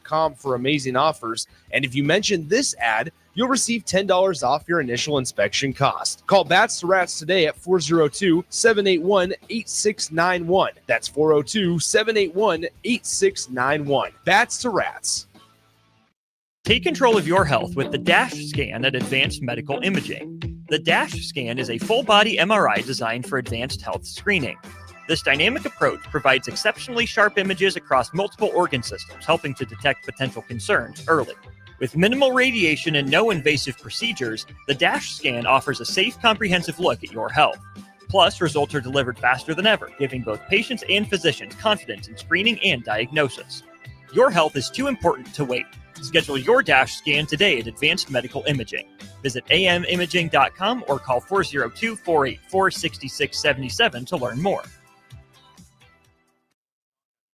BrewingTon.com for amazing offers. And if you mention this ad, you'll receive $10 off your initial inspection cost. Call Bats to Rats today at 402-781-8691. That's 402-781-8691. Bats to Rats. Take control of your health with the DASH scan at Advanced Medical Imaging. The DASH scan is a full-body MRI designed for advanced health screening. This dynamic approach provides exceptionally sharp images across multiple organ systems, helping to detect potential concerns early. With minimal radiation and no invasive procedures, the DASH scan offers a safe, comprehensive look at your health. Plus, results are delivered faster than ever, giving both patients and physicians confidence in screening and diagnosis. Your health is too important to wait. Schedule your DASH scan today at Advanced Medical Imaging. Visit amimaging.com or call 402-484-6677 to learn more.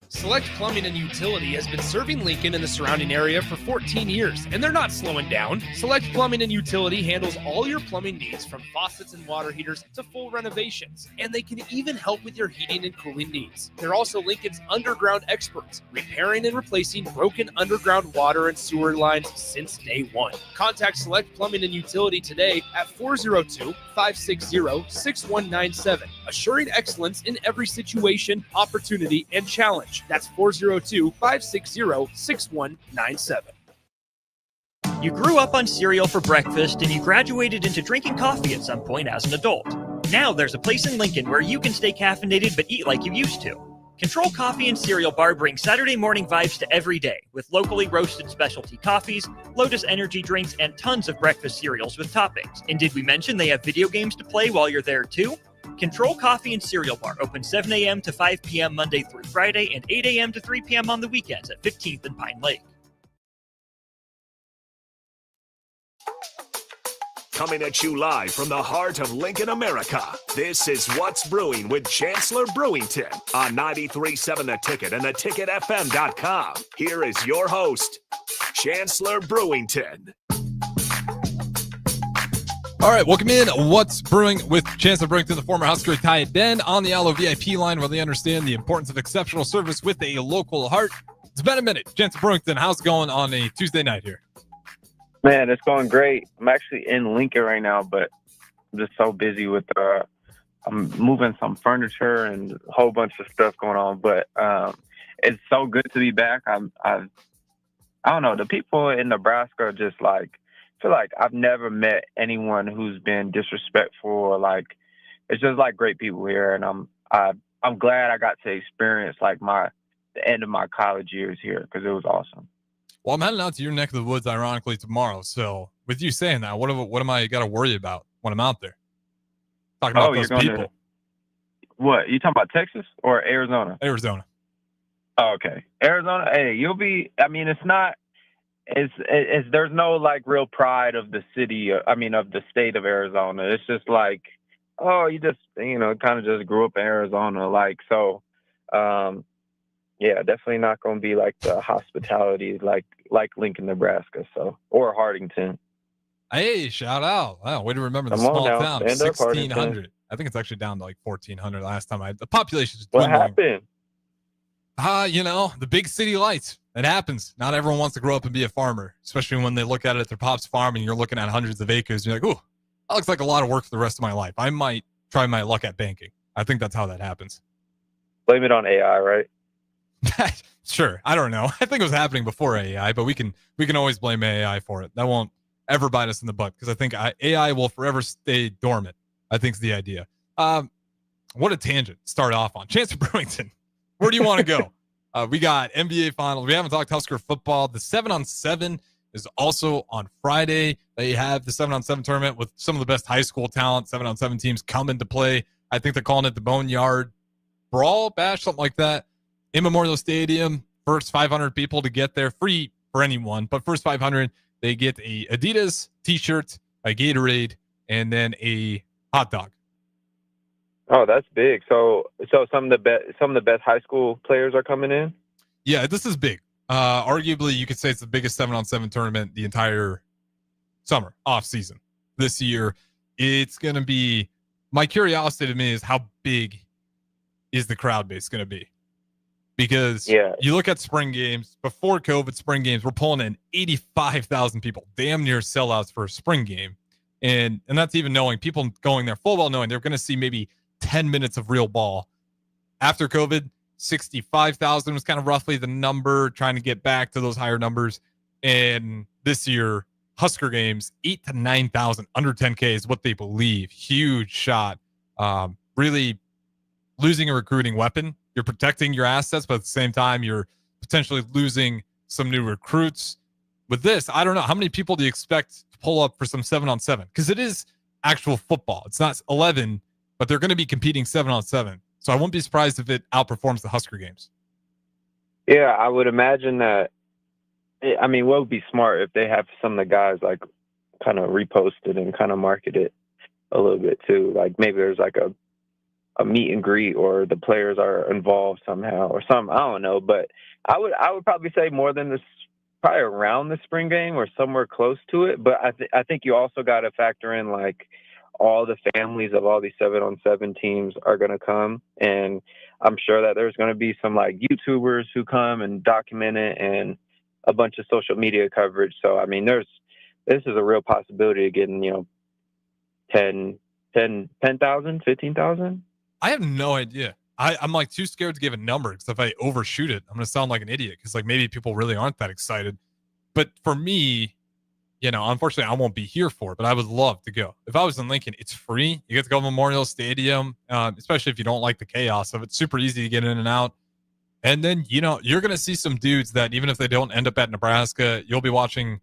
Select Plumbing and Utility has been serving Lincoln and the surrounding area for 14 years, and they're not slowing down. Select Plumbing and Utility handles all your plumbing needs, from faucets and water heaters to full renovations, and they can even help with your heating and cooling needs. They're also Lincoln's underground experts, repairing and replacing broken underground water and sewer lines since day one. Contact Select Plumbing and Utility today at 402-560-6197, assuring excellence in every situation, opportunity, and challenge. That's 402-560-6197. You grew up on cereal for breakfast and you graduated into drinking coffee at some point as an adult. Now there's a place in Lincoln where you can stay caffeinated but eat like you used to. Control Coffee and Cereal Bar brings Saturday morning vibes to every day with locally roasted specialty coffees, Lotus energy drinks, and tons of breakfast cereals with toppings. And did we mention they have video games to play while you're there too? Control Coffee and Cereal Bar open 7 a.m. to 5 p.m. Monday through Friday and 8 a.m. to 3 p.m. on the weekends at 15th and Pine Lake. Coming at you live from the heart of Lincoln, America, this is What's Brewing with Chancellor Brewington on 93.7 The Ticket and theticketfm.com. Here is your host, Chancellor Brewington. All right, welcome in. What's Brewing with Chancellor Brewington, the former Husker tight end, on the Allo VIP line, where they understand the importance of exceptional service with a local heart. It's been a minute. Chancellor Brewington, how's it going on a Tuesday night here? Man, it's going great. I'm actually in Lincoln right now, but I'm just so busy with I'm moving some furniture and a whole bunch of stuff going on. But it's so good to be back. I don't know. The people in Nebraska are just like, I feel like I've never met anyone who's been disrespectful. Or like, it's just like great people here, and I'm glad I got to experience like the end of my college years here, because it was awesome. Well, I'm heading out to your neck of the woods, ironically, tomorrow. So with you saying that, what am I got to worry about when I'm out there? Talking about those people. What, you talking about Texas or Arizona? Arizona. Oh, okay. Arizona. Hey, you'll be, I mean, it's there's no like real pride of the city. Of the state of Arizona. It's just like, oh, you just, kind of just grew up in Arizona. Like, so, yeah, definitely not going to be like the hospitality like Lincoln, Nebraska, or Hardington. Hey, shout out. Wow, way to remember the small town. 1,600. I think it's actually down to like 1,400 last time. The population is dwindling. What happened? The big city lights. It happens. Not everyone wants to grow up and be a farmer, especially when they look at it at their pop's farm and you're looking at hundreds of acres. You're like, ooh, that looks like a lot of work for the rest of my life. I might try my luck at banking. I think that's how that happens. Blame it on AI, right? Sure. I don't know. I think it was happening before AI, but we can always blame AI for it. That won't ever bite us in the butt, because I think AI will forever stay dormant, I think is the idea. What a tangent to start off on. Chancellor Brewington, where do you want to go? We got NBA Finals. We haven't talked Husker football. The 7-on-7 is also on Friday. They have the 7-on-7 tournament with some of the best high school talent. 7-on-7 teams come into play. I think they're calling it the Boneyard Brawl Bash, something like that, in Memorial Stadium. First 500 people to get there, free for anyone, but first 500, they get a Adidas t-shirt, a Gatorade, and then a hot dog. Oh, that's big. So some of the best high school players are coming in? Yeah, this is big. Arguably, you could say it's the biggest 7-on-7 tournament the entire summer, off season. This year, it's going to be, my curiosity to me is how big is the crowd base going to be? because Yeah. you look at spring games before COVID. Spring games, we're pulling in 85,000 people, damn near sellouts for a spring game, and that's even knowing people going there full well knowing they're going to see maybe 10 minutes of real ball. After COVID, 65,000 was kind of roughly the number, trying to get back to those higher numbers. And this year, Husker games, 8 to 9,000, under 10K is what they believe. Huge shot. Really losing a recruiting weapon. You're protecting your assets, but at the same time, you're potentially losing some new recruits. With this, I don't know. How many people do you expect to pull up for some 7-on-7? Because it is actual football. It's not 11, but they're going to be competing 7-on-7. So I won't be surprised if it outperforms the Husker games. Yeah, I would imagine that. I mean, what would be smart if they have some of the guys like kind of repost it and kind of market it a little bit too. Like maybe there's like a meet and greet, or the players are involved somehow or something. I don't know, but I would probably say more than this, probably around the spring game or somewhere close to it. But I think you also got to factor in like all the families of all these 7-on-7 teams are going to come, and I'm sure that there's going to be some like YouTubers who come and document it, and a bunch of social media coverage. So I mean, this is a real possibility of getting 10,000, 15,000. I have no idea. I'm like too scared to give a number, because if I overshoot it, I'm going to sound like an idiot, because like maybe people really aren't that excited. But for me, unfortunately, I won't be here for it, but I would love to go. If I was in Lincoln, it's free. You get to go to Memorial Stadium, especially if you don't like the chaos of it. It's super easy to get in and out. And then, you're going to see some dudes that even if they don't end up at Nebraska, you'll be watching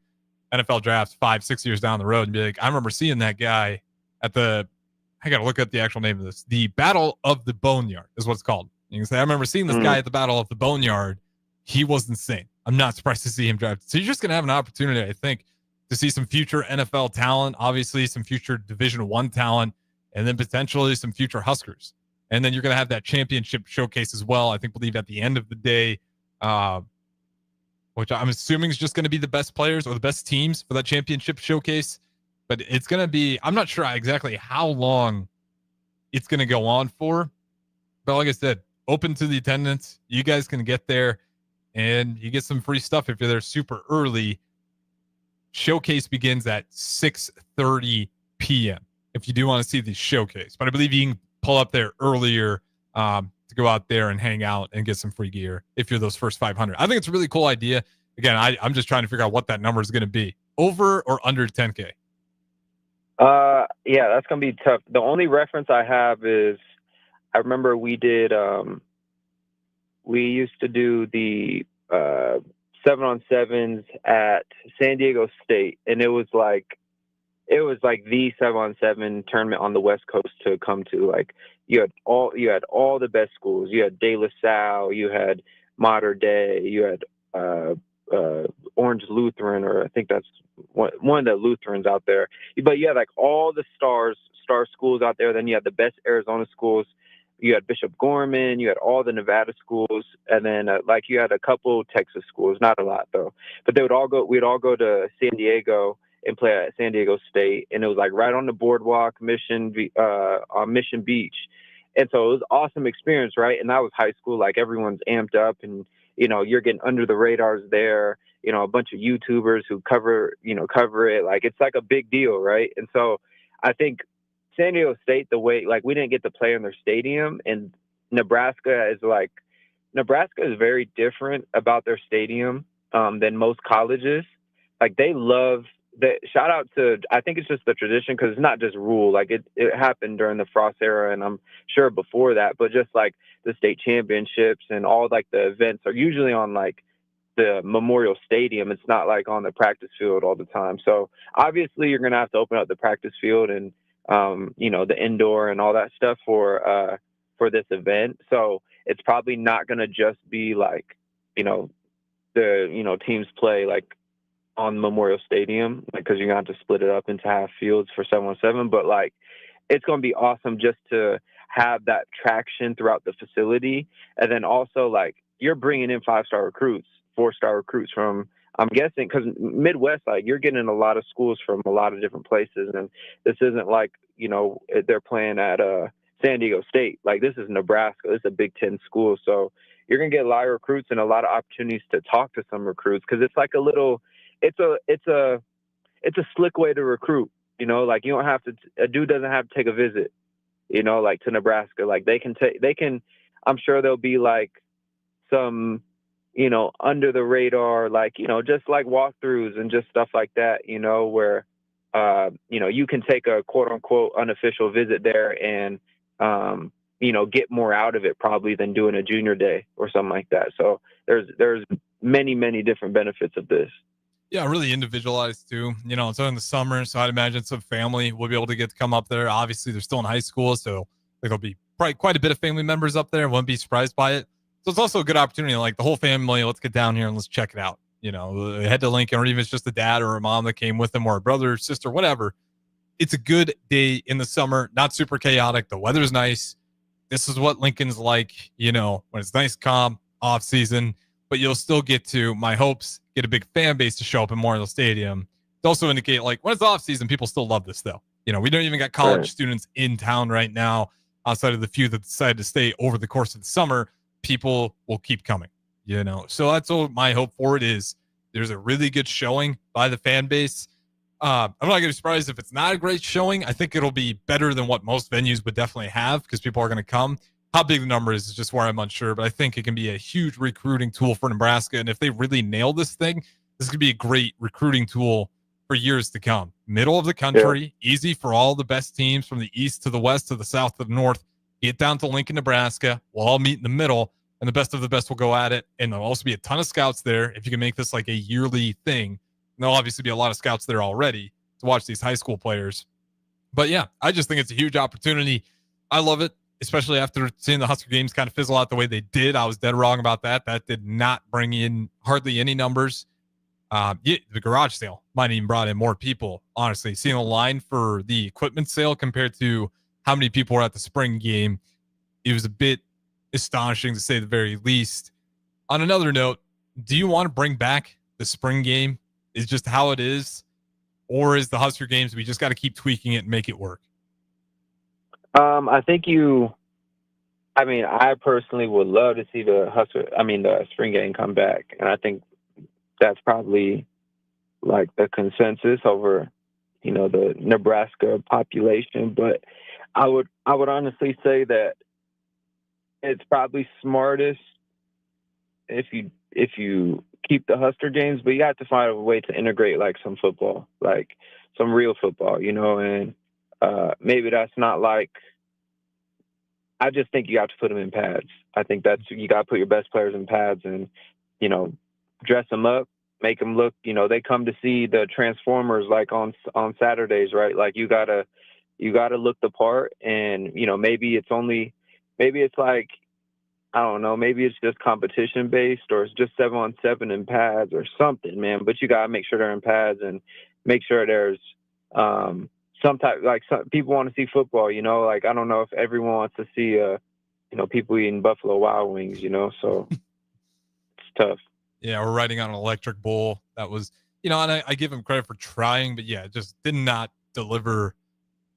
NFL drafts 5-6 years down the road and be like, I remember seeing that guy at I got to look up the actual name of this. The Battle of the Boneyard is what it's called. You can say, I remember seeing this guy at the Battle of the Boneyard. He was insane. I'm not surprised to see him drafted. So you're just going to have an opportunity, I think, to see some future NFL talent, obviously some future Division I talent, and then potentially some future Huskers. And then you're going to have that championship showcase as well. I believe at the end of the day, which I'm assuming is just going to be the best players or the best teams for that championship showcase. But it's going to be, I'm not sure exactly how long it's going to go on for. But like I said, open to the attendance. You guys can get there and you get some free stuff if you're there super early. Showcase begins at 6:30 p.m. if you do want to see the showcase. But I believe you can pull up there earlier to go out there and hang out and get some free gear if you're those first 500. I think it's a really cool idea. Again, I'm just trying to figure out what that number is going to be. Over or under 10K? Yeah, that's going to be tough. The only reference I have is I remember we used to do the 7-on-7s at San Diego State, and it was like the 7-on-7 tournament on the West Coast to come to. Like you had all the best schools. You had De La Salle, you had Mater Dei, you had Orange Lutheran, or I think that's one of the Lutherans out there. But you had like all the star schools out there. Then you had the best Arizona schools. You had Bishop Gorman, you had all the Nevada schools, and then like you had a couple Texas schools, not a lot though. But we'd all go to San Diego and play at San Diego State, and it was like right on the boardwalk, on Mission Beach. And so it was an awesome experience, right? And that was high school, like everyone's amped up, and you're getting under the radars there. A bunch of YouTubers who cover it, like it's like a big deal, right? And so I think San Diego State, the way, like, we didn't get to play in their stadium, and Nebraska is very different about their stadium than most colleges. Like, they love that. Shout out to, I think it's just the tradition, because it's not just rule. Like, it happened during the Frost era, and I'm sure before that, but just like the state championships and all like the events are usually on like the Memorial Stadium. It's not like on the practice field all the time. So obviously you're going to have to open up the practice field and the indoor and all that stuff for this event. So it's probably not going to just be like, the teams play like on Memorial Stadium, like, because you're going to have to split it up into half fields for 7-on-7. But like, it's going to be awesome just to have that traction throughout the facility. And then also, like, you're bringing in 5-star recruits, 4-star recruits from, I'm guessing, because Midwest, like, you're getting a lot of schools from a lot of different places. And this isn't like, they're playing at San Diego State. Like, this is Nebraska. This is a Big Ten school. So, you're gonna get a lot of recruits and a lot of opportunities to talk to some recruits, because it's like it's a slick way to recruit. You know, like you don't have to. A dude doesn't have to take a visit. You know, like to Nebraska. Like they can. I'm sure there'll be like some, you know, under the radar, like, you know, just like walkthroughs and just stuff like that, you know, where, you know, you can take a quote unquote unofficial visit there and, you know, get more out of it probably than doing a junior day or something like that. So there's many, many different benefits of this. Yeah, really individualized too. You know, it's in the summer, so I'd imagine some family will be able to get to come up there. Obviously, they're still in high school, so there'll be probably quite a bit of family members up there. Wouldn't be surprised by it. So it's also a good opportunity, like the whole family, let's get down here and let's check it out. You know, head to Lincoln, or even if it's just a dad or a mom that came with them, or a brother or sister, whatever. It's a good day in the summer, not super chaotic. The weather's nice. This is what Lincoln's like, you know, when it's nice, calm, off season, but you'll still get to, my hopes, get a big fan base to show up in Memorial Stadium. It also indicate, like, when it's off season, people still love this though. You know, we don't even got college students in town right now, outside of the few that decided to stay over the course of the summer. People will keep coming, you know. So that's all my hope for it is. There's a really good showing by the fan base. I'm not going to be surprised if it's not a great showing. I think it'll be better than what most venues would definitely have, because people are going to come. How big the number is just where I'm unsure, but I think it can be a huge recruiting tool for Nebraska. And if they really nail this thing, this could be a great recruiting tool for years to come. Middle of the country, easy for all the best teams from the east to the west to the south to the north. Get down to Lincoln, Nebraska. We'll all meet in the middle, and the best of the best will go at it. And there'll also be a ton of scouts there if you can make this like a yearly thing. And there'll obviously be a lot of scouts there already to watch these high school players. But yeah, I just think it's a huge opportunity. I love it, especially after seeing the Husker games kind of fizzle out the way they did. I was dead wrong about that. That did not bring in hardly any numbers. The garage sale might even brought in more people, honestly. Seeing a line for the equipment sale compared to how many people were at the spring game, it was a bit astonishing to say the very least. On another note, do you want to bring back the spring game? Is just how it is? Or is the Husker games, we just got to keep tweaking it and make it work? I personally would love to see the spring game come back. And I think that's probably like the consensus over, you know, the Nebraska population. But I would honestly say that it's probably smartest if you keep the Husker games, but you have to find a way to integrate like some football, like some real football, you know, and maybe that's not like, I just think you have to put them in pads. I think you got to put your best players in pads and, you know, dress them up, make them look, you know, they come to see the Transformers like on Saturdays, right? Like you gotta look the part, and, you know, maybe it's like, I don't know, maybe it's just competition based, or it's just 7-on-7 in pads or something, man. But you gotta make sure they're in pads and make sure there's some type, like, some people want to see football, you know, like, I don't know if everyone wants to see, you know, people eating Buffalo Wild Wings, you know, so it's tough. Yeah, we're riding on an electric bull. That was, you know, and I give him credit for trying, but yeah, it just did not deliver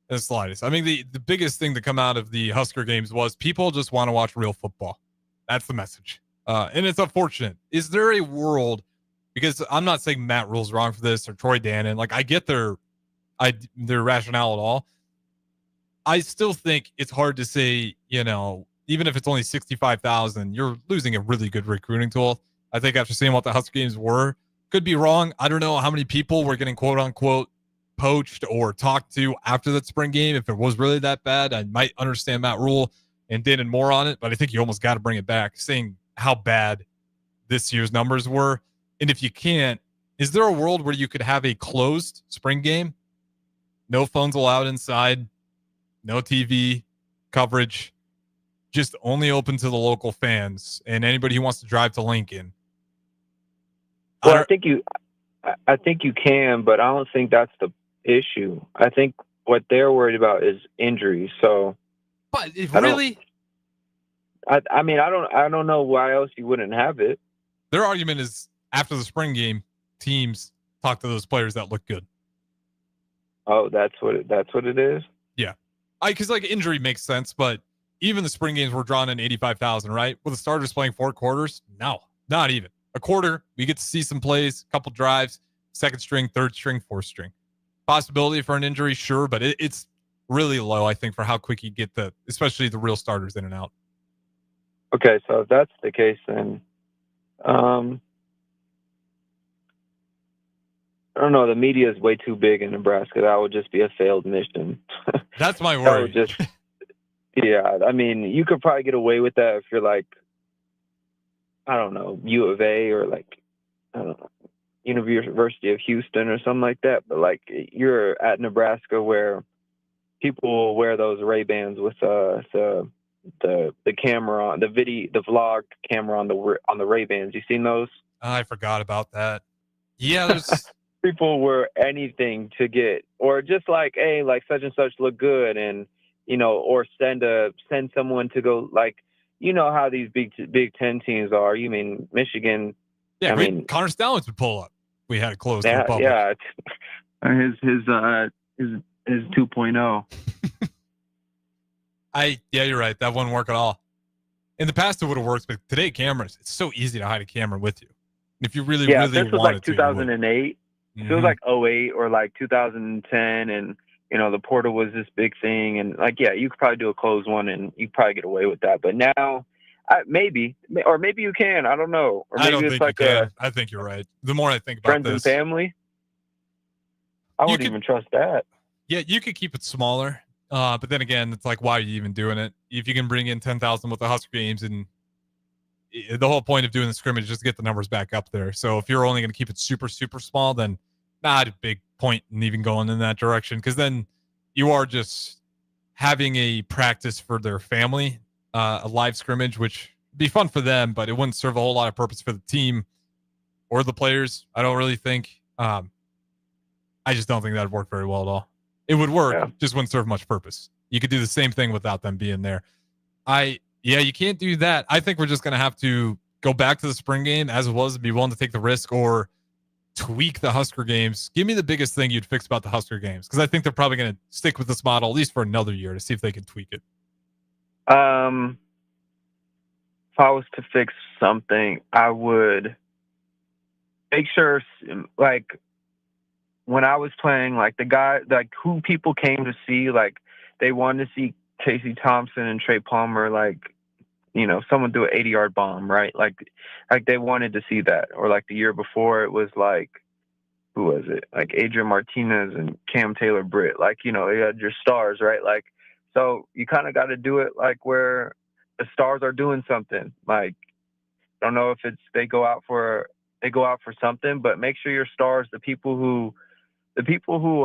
the slightest. I mean, the biggest thing to come out of the Husker games was people just want to watch real football. That's the message. And it's unfortunate. Is there a world, because I'm not saying Matt Rule's wrong for this or Troy Dannon, like I get their rationale at all. I still think it's hard to say, you know, even if it's only 65,000, you're losing a really good recruiting tool. I think after seeing what the Husker games were, could be wrong. I don't know how many people were getting quote unquote poached or talked to after that spring game. If it was really that bad, I might understand Matt Rule and Dannon more on it, but I think you almost got to bring it back, saying how bad this year's numbers were. And if you can't, is there a world where you could have a closed spring game? No phones allowed inside, no TV coverage, just only open to the local fans and anybody who wants to drive to Lincoln. Well, I think you can, but I don't think that's the issue. I think what they're worried about is injuries. So, but really, I don't know why else you wouldn't have it. Their argument is after the spring game, teams talk to those players that look good. Oh, that's what it is. Yeah, because like injury makes sense, but even the spring games were drawn in 85,000, right? With the starters playing 4 quarters? No, not even. A quarter, we get to see some plays, a couple drives, second string, third string, fourth string. Possibility for an injury, sure, but it's really low, I think, for how quick you get especially the real starters in and out. Okay, so if that's the case, then I don't know. The media is way too big in Nebraska. That would just be a failed mission. That's my That worry. would just, yeah. I mean, you could probably get away with that if you're like, I don't know, U of A or like, I don't know, University of Houston or something like that. But like, you're at Nebraska where people will wear those Ray-Bans with the camera on the vlog camera on the Ray-Bans. You seen those? I forgot about that. Yeah, there's people wear anything to get, or just like, hey, like such and such look good, and or send someone to go, like, how these Big Ten teams are. You mean Michigan? Yeah, Connor Stallings would pull up. We had it closed. Yeah, to the public. Yeah. His 2.0. Yeah, you're right. That wouldn't work at all. In the past, it would have worked, but today cameras, it's so easy to hide a camera with you. If you really this was wanted like 2008. Mm-hmm. It was like 08 or like 2010, and the portal was this big thing, and like, yeah, you could probably do a closed one and you probably get away with that. But now, maybe you can. I don't know. Or maybe I don't it's think like you can. I think you're right. The more I think about friends this, and family, I wouldn't even trust that. Yeah, you could keep it smaller, but then again, it's like, why are you even doing it? If you can bring in 10,000 with the Husker games, and the whole point of doing the scrimmage is just to get the numbers back up there. So if you're only going to keep it super, super small, then not a big point in even going in that direction, because then you are just having a practice for their family, a live scrimmage, which would be fun for them, but it wouldn't serve a whole lot of purpose for the team or the players. I don't really think. I just don't think that would work very well at all. It would work, just wouldn't serve much purpose. You could do the same thing without them being there. You can't do that. I think we're just going to have to go back to the spring game as it was, be willing to take the risk, or tweak the Husker games. Give me the biggest thing you'd fix about the Husker games, because I think they're probably going to stick with this model at least for another year to see if they can tweak it. If I was to fix something, I would make sure, like, when I was playing, like, the guy, like, who people came to see, like, they wanted to see Casey Thompson and Trey Palmer, like, someone do an 80-yard bomb, right? Like they wanted to see that. Or like the year before, it was like, who was it? Like Adrian Martinez and Cam Taylor-Britt. Like, you had your stars, right? Like, so you kind of got to do it like where the stars are doing something. Like, I don't know if it's they go out for something, but make sure your stars, the people who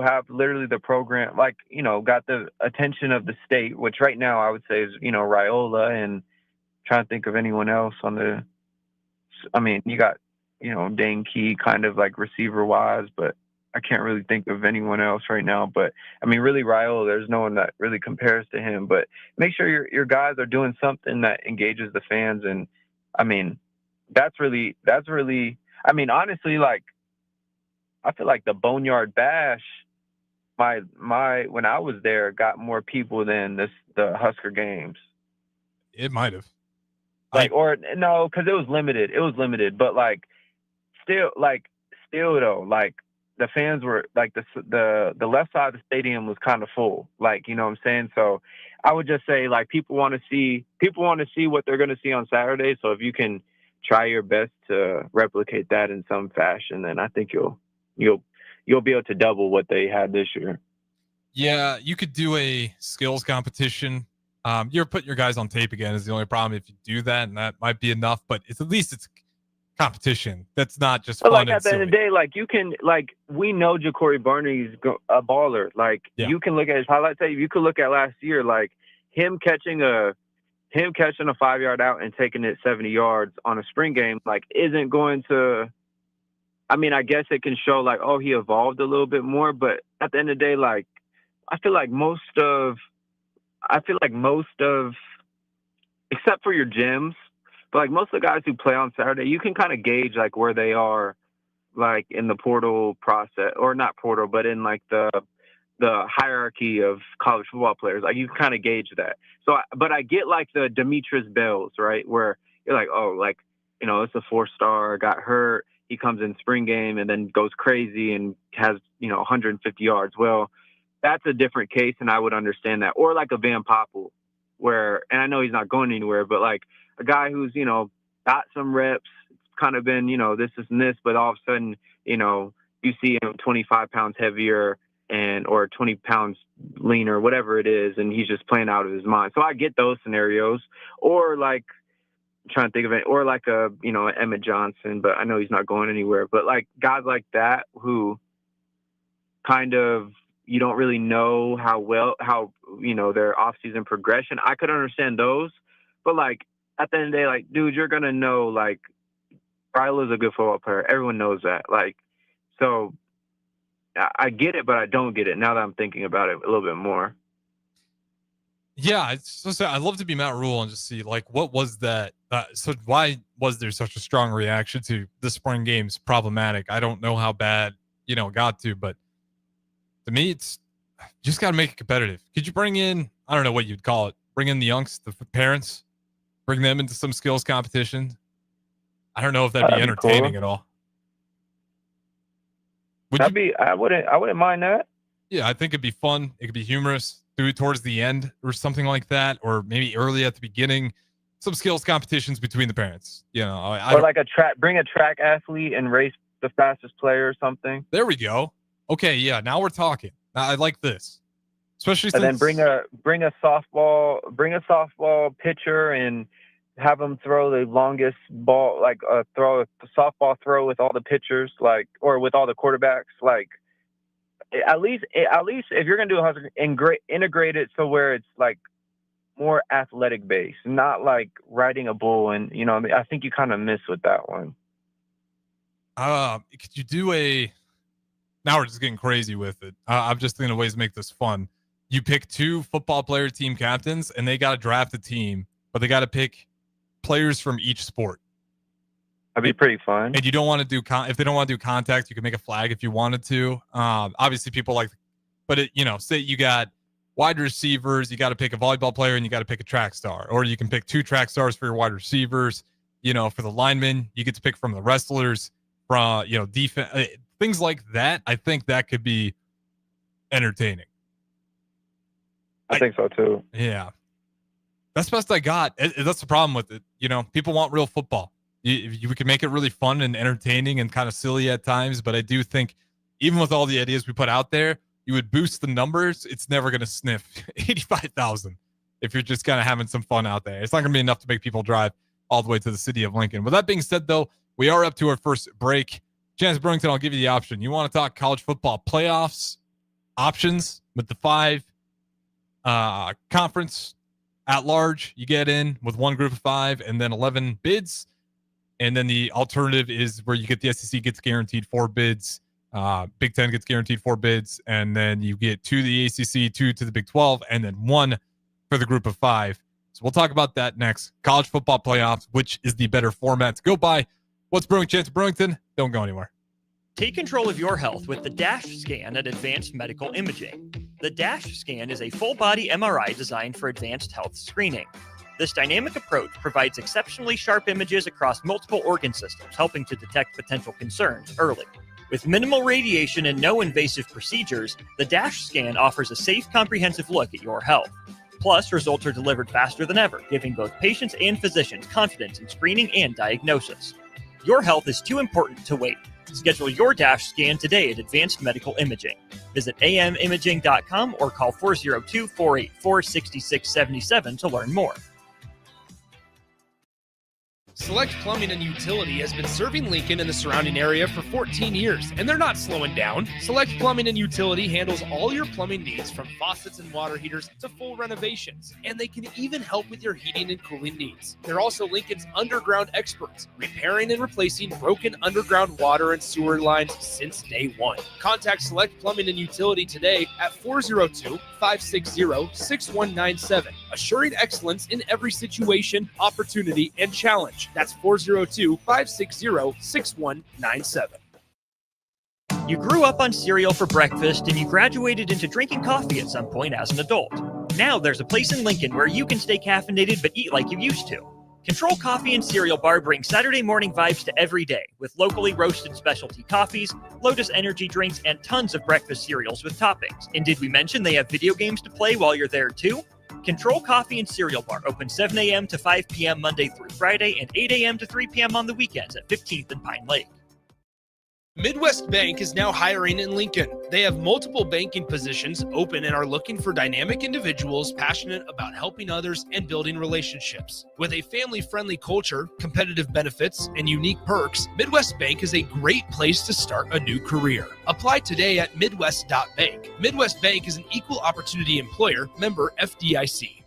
have literally the program, like, got the attention of the state, which right now I would say is, Raiola, and trying to think of anyone else you got, Dane Key kind of like receiver wise, but I can't really think of anyone else right now. But really Raiola, there's no one that really compares to him. But make sure your guys are doing something that engages the fans. And that's really, honestly, like, I feel like the Boneyard Bash, when I was there, got more people than the Husker games. It might have. Or no, because it was limited. But like, still though, like, the fans were like the left side of the stadium was kind of full. Like, you know what I'm saying? So I would just say, like, people want to see what they're going to see on Saturday. So if you can try your best to replicate that in some fashion, then I think you'll be able to double what they had this year. Yeah, you could do a skills competition. You're putting your guys on tape again is the only problem if you do that, and that might be enough, but at least it's competition. That's not just fun. Like, at the end of the day, like, you can, like, we know Ja'Cory Barney's a baller. Like, you can look at his highlight tape. You could look at last year, like, him catching a 5-yard out and taking it 70 yards on a spring game, like, isn't going to, I guess it can show, like, oh, he evolved a little bit more, but at the end of the day, like, I feel like most of, except for your gyms, but like most of the guys who play on Saturday, you can kind of gauge like where they are, like in the portal process, or not portal, but in like the the hierarchy of college football players. Like, you kind of gauge that. So, but I get like the Demetrius Bells, right? Where you're like, oh, like, it's a 4-star, got hurt. He comes in spring game and then goes crazy and has, 150 yards. Well, that's a different case, and I would understand that. Or like a Van Poppel, where, and I know he's not going anywhere, but like a guy who's, got some reps, kind of been, this and this, but all of a sudden, you see him 25 pounds heavier or 20 pounds leaner, whatever it is, and he's just playing out of his mind. So I get those scenarios. Or like, I'm trying to think of it, or like a, Emmett Johnson, but I know he's not going anywhere. But like guys like that who kind of, you don't really know how their offseason progression. I could understand those, but like at the end of the day, like, dude, you're gonna know like Ryla's a good football player. Everyone knows that. Like, so I get it, but I don't get it now that I'm thinking about it a little bit more. Yeah, I'd love to be Matt Rule and just see like what was that. So why was there such a strong reaction to the spring games problematic? I don't know how bad it got to, but to me, it's just got to make it competitive. Could you bring in, I don't know what you'd call it, bring in the youngs, the parents, bring them into some skills competition? I don't know if that'd be entertaining at all. I wouldn't mind that. Yeah, I think it'd be fun. It could be humorous. Do it towards the end or something like that, or maybe early at the beginning. Some skills competitions between the parents. Or like bring a track athlete and race the fastest player or something. There we go. Okay, yeah, now we're talking. I like this, especially. And then bring a softball pitcher and have them throw the longest ball, like throw a softball throw with all the pitchers, like, or with all the quarterbacks. Like, at least if you're gonna do integrate it so where it's like more athletic based, not like riding a bull. And I think you kind of miss with that one. Could you do now we're just getting crazy with it. I'm just thinking of ways to make this fun. You pick 2 football player team captains, and they got to draft a team, but they got to pick players from each sport. That'd be pretty fun. And you don't want to do if they don't want to do contact, you can make a flag if you wanted to. Obviously, people like, but say you got wide receivers, you got to pick a volleyball player, and you got to pick a track star, or you can pick 2 track stars for your wide receivers. For the linemen, you get to pick from the wrestlers, from defense. Things like that, I think that could be entertaining. I think so too. Yeah. That's the best I got. That's the problem with it. People want real football. We can make it really fun and entertaining and kind of silly at times, but I do think even with all the ideas we put out there, you would boost the numbers. It's never going to sniff 85,000 if you're just kind of having some fun out there. It's not going to be enough to make people drive all the way to the city of Lincoln. With that being said, though, we are up to our first break. Chancellor Brewington, I'll give you the option. You want to talk college football playoffs options with the 5 conference at large? You get in with one group of 5 and then 11 bids. And then the alternative is where you get the SEC gets guaranteed 4 bids. Big 10 gets guaranteed 4 bids. And then you get 2 to the ACC, 2 to the Big 12, and then 1 for the group of 5. So we'll talk about that next. College football playoffs, which is the better format to go by. What's brewing, Chancellor Brewington? Don't go anywhere. Take control of your health with the DASH scan at Advanced Medical Imaging. The DASH scan is a full-body MRI designed for advanced health screening. This dynamic approach provides exceptionally sharp images across multiple organ systems, helping to detect potential concerns early. With minimal radiation and no invasive procedures, the DASH scan offers a safe, comprehensive look at your health. Plus, results are delivered faster than ever, giving both patients and physicians confidence in screening and diagnosis. Your health is too important to wait. Schedule your DASH scan today at Advanced Medical Imaging. Visit amimaging.com or call 402-484-6677 to learn more. Select Plumbing and Utility has been serving Lincoln and the surrounding area for 14 years, and they're not slowing down. Select Plumbing and Utility handles all your plumbing needs from faucets and water heaters to full renovations, and they can even help with your heating and cooling needs. They're also Lincoln's underground experts, repairing and replacing broken underground water and sewer lines since day one. Contact Select Plumbing and Utility today at 402-560-6197, assuring excellence in every situation, opportunity, and challenge. That's 402-560-6197. You grew up on cereal for breakfast and you graduated into drinking coffee at some point as an adult. Now there's a place in Lincoln where you can stay caffeinated but eat like you used to. Control Coffee and Cereal Bar brings Saturday morning vibes to every day with locally roasted specialty coffees, Lotus energy drinks, and tons of breakfast cereals with toppings. And did we mention they have video games to play while you're there too? Control Coffee and Cereal Bar open 7 a.m. to 5 p.m. Monday through Friday and 8 a.m. to 3 p.m. on the weekends at 15th and Pine Lake. Midwest Bank is now hiring in Lincoln. They have multiple banking positions open and are looking for dynamic individuals passionate about helping others and building relationships. With a family-friendly culture, competitive benefits, and unique perks, Midwest Bank is a great place to start a new career. Apply today at midwest.bank. Midwest Bank is an equal opportunity employer, member FDIC.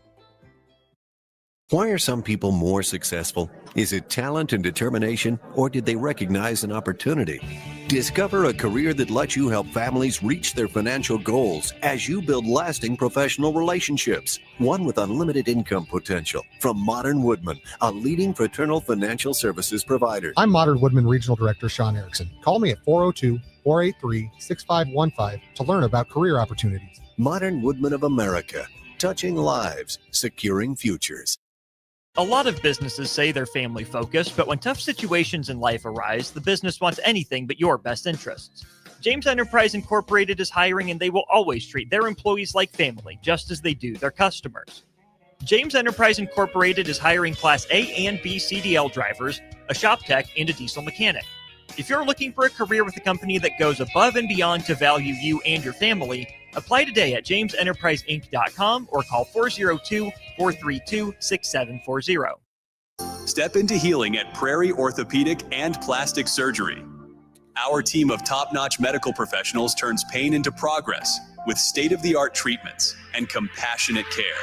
Why are some people more successful? Is it talent and determination, or did they recognize an opportunity? Discover a career that lets you help families reach their financial goals as you build lasting professional relationships, one with unlimited income potential. From Modern Woodman, a leading fraternal financial services provider. I'm Modern Woodman Regional Director Sean Erickson. Call me at 402-483-6515 to learn about career opportunities. Modern Woodman of America, touching lives, securing futures. A lot of businesses say they're family focused, but when tough situations in life arise, the business wants anything but your best interests. James Enterprise Incorporated is hiring, and they will always treat their employees like family, just as they do their customers. James Enterprise Incorporated is hiring Class A and B CDL drivers, a shop tech, and a diesel mechanic. If you're looking for a career with a company that goes above and beyond to value you and your family, apply today at jamesenterpriseinc.com or call 402-432-6740. Step into healing at Prairie Orthopedic and Plastic Surgery. Our team of top-notch medical professionals turns pain into progress with state-of-the-art treatments and compassionate care.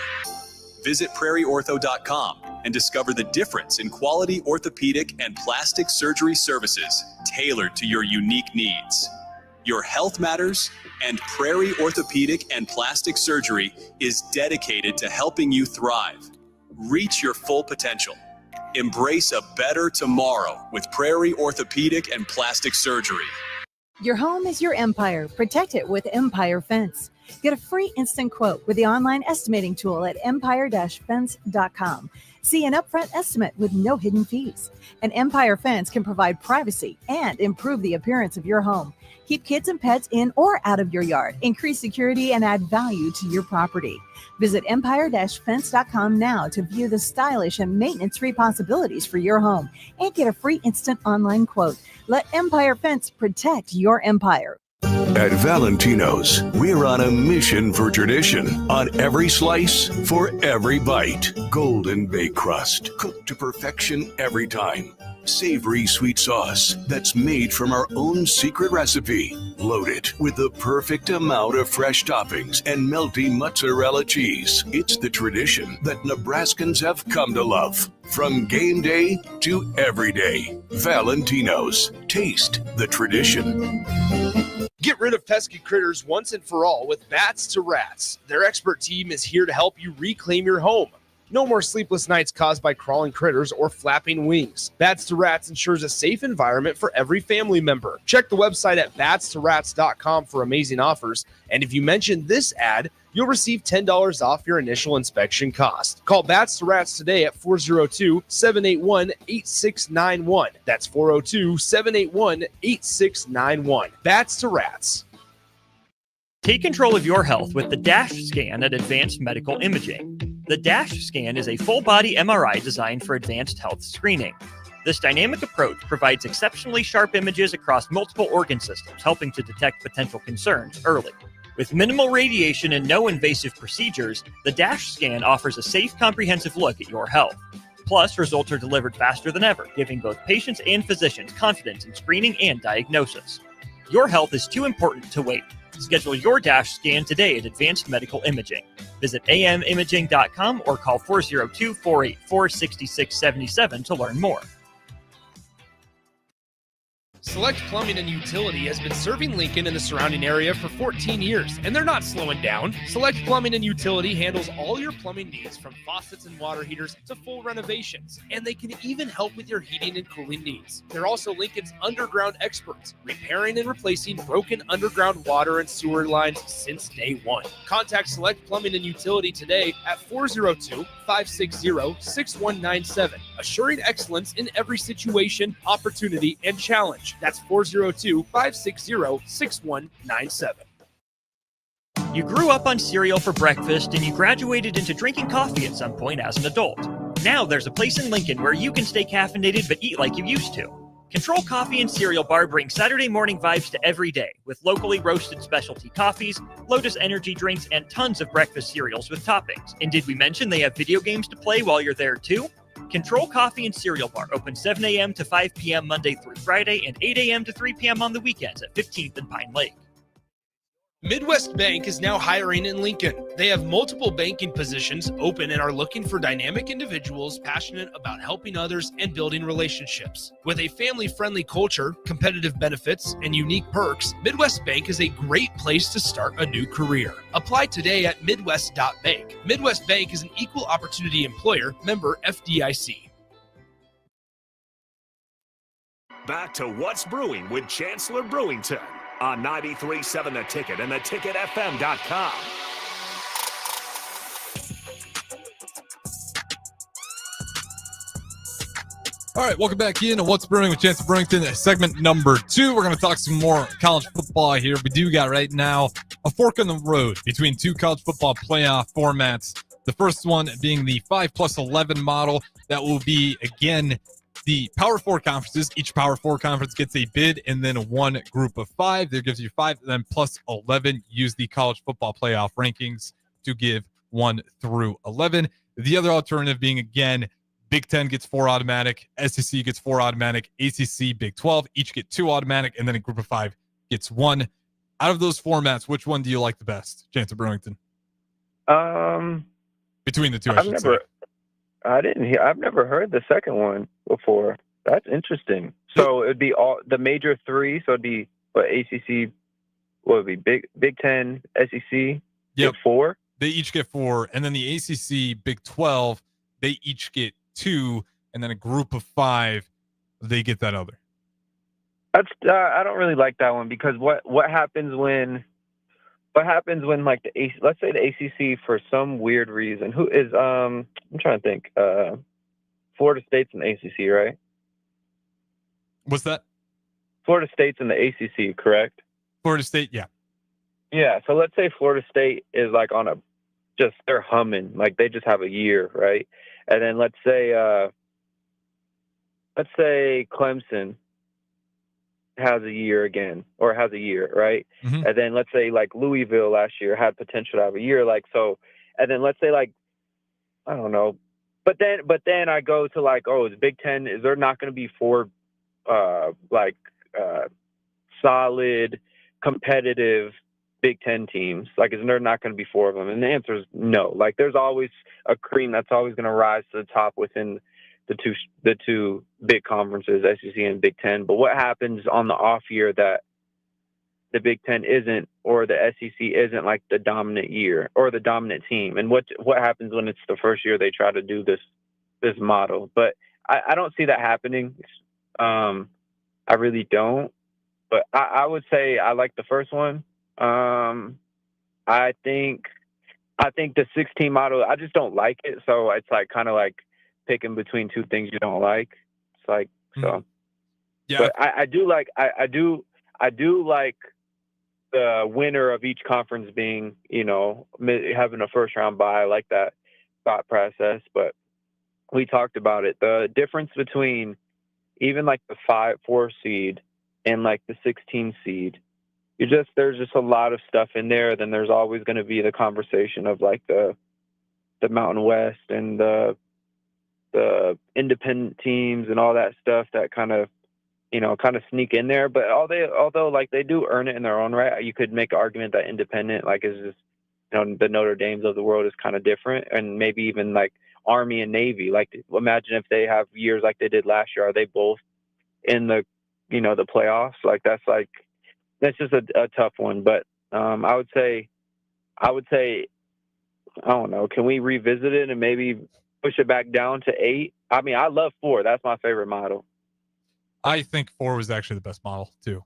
Visit prairieortho.com and discover the difference in quality orthopedic and plastic surgery services tailored to your unique needs. Your health matters, and Prairie Orthopedic and Plastic Surgery is dedicated to helping you thrive. Reach your full potential. Embrace a better tomorrow with Prairie Orthopedic and Plastic Surgery. Your home is your empire. Protect it with Empire Fence. Get a free instant quote with the online estimating tool at empire-fence.com. See an upfront estimate with no hidden fees. An Empire Fence can provide privacy and improve the appearance of your home. Keep kids and pets in or out of your yard. Increase security and add value to your property. Visit empire-fence.com now to view the stylish and maintenance-free possibilities for your home and get a free instant online quote. Let Empire Fence protect your empire. At Valentino's, we're on a mission for tradition. On every slice, for every bite. Golden baked crust, cooked to perfection every time. Savory sweet sauce that's made from our own secret recipe. Loaded with the perfect amount of fresh toppings and melty mozzarella cheese. It's the tradition that Nebraskans have come to love. From game day to every day. Valentino's. Taste the tradition. Get rid of pesky critters once and for all with Bats to Rats. Their expert team is here to help you reclaim your home. No more sleepless nights caused by crawling critters or flapping wings. Bats to Rats ensures a safe environment for every family member. Check the website at batstorats.com for amazing offers. And if you mention this ad, you'll receive $10 off your initial inspection cost. Call Bats to Rats today at 402-781-8691. That's 402-781-8691. Bats to Rats. Take control of your health with the DASH scan at Advanced Medical Imaging. The DASH scan is a full-body MRI designed for advanced health screening. This dynamic approach provides exceptionally sharp images across multiple organ systems, helping to detect potential concerns early. With minimal radiation and no invasive procedures, the DASH scan offers a safe, comprehensive look at your health. Plus, results are delivered faster than ever, giving both patients and physicians confidence in screening and diagnosis. Your health is too important to wait. Schedule your DASH scan today at Advanced Medical Imaging. Visit amimaging.com or call 402-484-6677 to learn more. Select Plumbing and Utility has been serving Lincoln and the surrounding area for 14 years, and they're not slowing down. Select Plumbing and Utility handles all your plumbing needs from faucets and water heaters to full renovations, and they can even help with your heating and cooling needs. They're also Lincoln's underground experts, repairing and replacing broken underground water and sewer lines since day one. Contact Select Plumbing and Utility today at 402-560-6197, assuring excellence in every situation, opportunity, and challenge. That's 402-560-6197. You grew up on cereal for breakfast and you graduated into drinking coffee at some point as an adult. Now there's a place in Lincoln where you can stay caffeinated but eat like you used to. Control Coffee and Cereal Bar brings Saturday morning vibes to every day with locally roasted specialty coffees, Lotus energy drinks, and tons of breakfast cereals with toppings. And did we mention they have video games to play while you're there too? Control Coffee and Cereal Bar open 7 a.m. to 5 p.m. Monday through Friday and 8 a.m. to 3 p.m. on the weekends at 15th and Pine Lake. Midwest Bank is now hiring in Lincoln. They have multiple banking positions open and are looking for dynamic individuals passionate about helping others and building relationships. With a family-friendly culture, competitive benefits, and unique perks, Midwest Bank is a great place to start a new career. Apply today at midwest.bank. Midwest Bank is an equal opportunity employer, member FDIC. Back to What's Brewing with Chancellor Brewington on 93.7 The Ticket and theticketfm.com. All right, welcome back in to What's Brewing with Chancellor Brewington, segment number 2. We're going to talk some more college football here. We do got right now a fork in the road between two college football playoff formats. The first one being the 5+11 model that will be, again, the Power 4 conferences. Each Power 4 conference gets a bid and then one group of 5. That gives you 5, then plus 11. Use the college football playoff rankings to give 1 through 11. The other alternative being, again, Big 10 gets 4 automatic, SEC gets 4 automatic, ACC, Big 12, each get 2 automatic, and then a group of 5 gets 1. Out of those formats, which one do you like the best, Chancellor Brewington? Between the two, I should say. I've never heard the second one before. That's interesting. So it'd be all the major 3. So it'd be ACC, what would it be? Big 10, SEC, Yep. 4. They each get 4, and then the ACC, Big 12, they each get 2, and then a group of 5, they get that other. That's I don't really like that one because what happens when like let's say the ACC for some weird reason who is I'm trying to think Florida State's in the ACC, right? What's that? Florida State's in the ACC, correct? Florida State, yeah. Yeah, so let's say Florida State is like on they're humming, like they just have a year, right? And then let's say Clemson has a year again, or has a year, right? Mm-hmm. And then let's say like Louisville last year had potential to have a year, like so. And then let's say like I don't know, but then I go to like, oh, is Big 10? Is there not going to be 4 solid competitive Big 10 teams? Like, is there not going to be 4 of them? And the answer is no. Like, there's always a cream that's always going to rise to the top within the two big conferences, SEC and Big 10. But what happens on the off year that the Big 10 isn't, or the SEC isn't like the dominant year or the dominant team? And what happens when it's the first year they try to do this model? But I don't see that happening. I really don't. But I would say I like the first one. I think the 16 model, I just don't like it. So it's like kind of like picking between 2 things you don't like. It's like, so, yeah. But I do like the winner of each conference being, having a first round bye. I like that thought process, but we talked about it. The difference between even like the 4 seed and like the 16 seed, there's just a lot of stuff in there. Then there's always going to be the conversation of like the Mountain West and the independent teams and all that stuff that kind of sneak in there. But although like they do earn it in their own right, you could make an argument that independent like is just, the Notre Dames of the world is kind of different, and maybe even like Army and Navy. Like, imagine if they have years like they did last year. Are they both in the the playoffs. That's just a tough one. But I would say, I don't know. Can we revisit it and maybe push it back down to 8? I mean, I love 4. That's my favorite model. I think 4 was actually the best model too.